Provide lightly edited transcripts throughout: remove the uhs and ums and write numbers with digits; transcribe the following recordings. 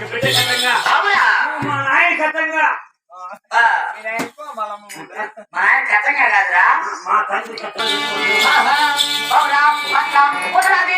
బిడ్డ కథంగా అవునా మా నాయన కథంగా మా ఆయన కథంగా కాదురా మా తండ్రి కథంగా అవునా అట్లా కుదరది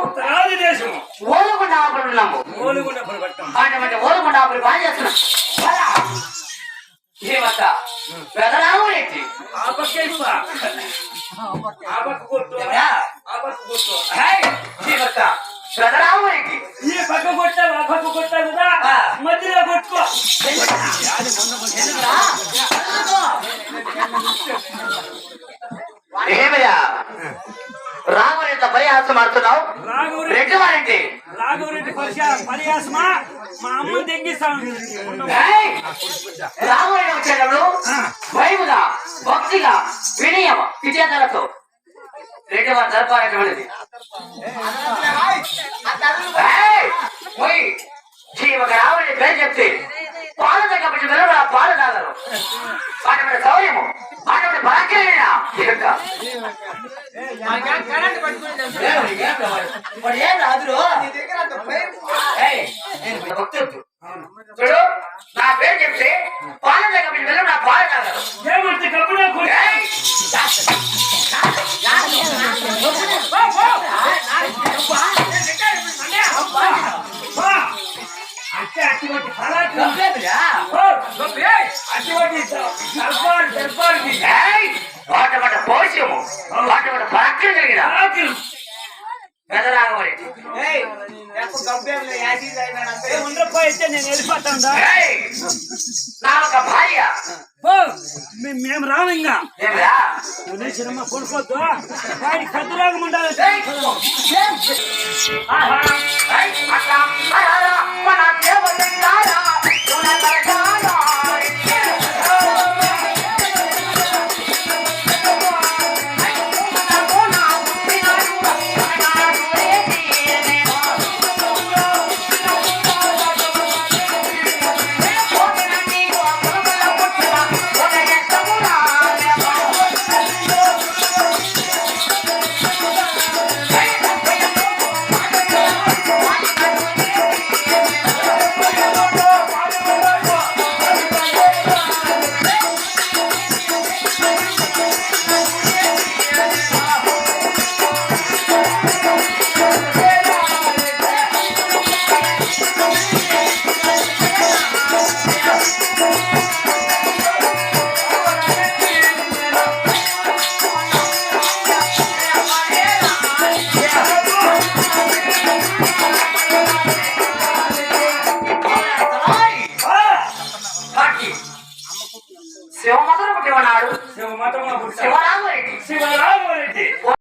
ఉత్తరాది దేశము ఓలుగుండా ఆపడున్నాము ఓలుగుండా పడబట్టాం ఓలుగుండా ఆపడి బాగా చేస్తున్నాం పెదరావులేంటి ఆ పక్క ఆ పక్క కొట్టు ఆ పక్క కొట్టు పెదరావులేంటి ఈ పక్క కొట్టావు ఆ పక్క కొట్టావు కదా మధ్యలో కొట్టుకో ఏమయ్యా రాఘవరెడ్డి పరిహాసం ఆడుతున్నావు రెడ్డి వారంటే రాఘవరెడ్డి పరిహాసమా మా అమ్మ తెంగిస్తాను రాఘవరెడ్డి వచ్చేటప్పుడు భయముగా భక్తిగా వినయం విజేతలతో రెడ్డి వారి దర్బారటువంటిది ఒక రావణి పేరు చెప్తే పాలు తగ్గబట్టి పాలు తాగరు అటువంటి సౌర్యము అటువంటి పరాక్రమేనా చూడు నా పేరు చెప్తే పాలు తగ్గబట్టి నా పాలు తాగరు ఏమంటే కప్పుడే అంటే అటువంటి వాటి పోషము వాటి పరాక్రమం కలిగిన పెదరాగమని ఉండకపోయితే నేను వెళ్ళిపోతాను నా ఒక భార్య మేము రాము ఇంకా సినిమా కొనుక్కోద్దు వాడి కద్దురాగం ఉండాలి అట్లా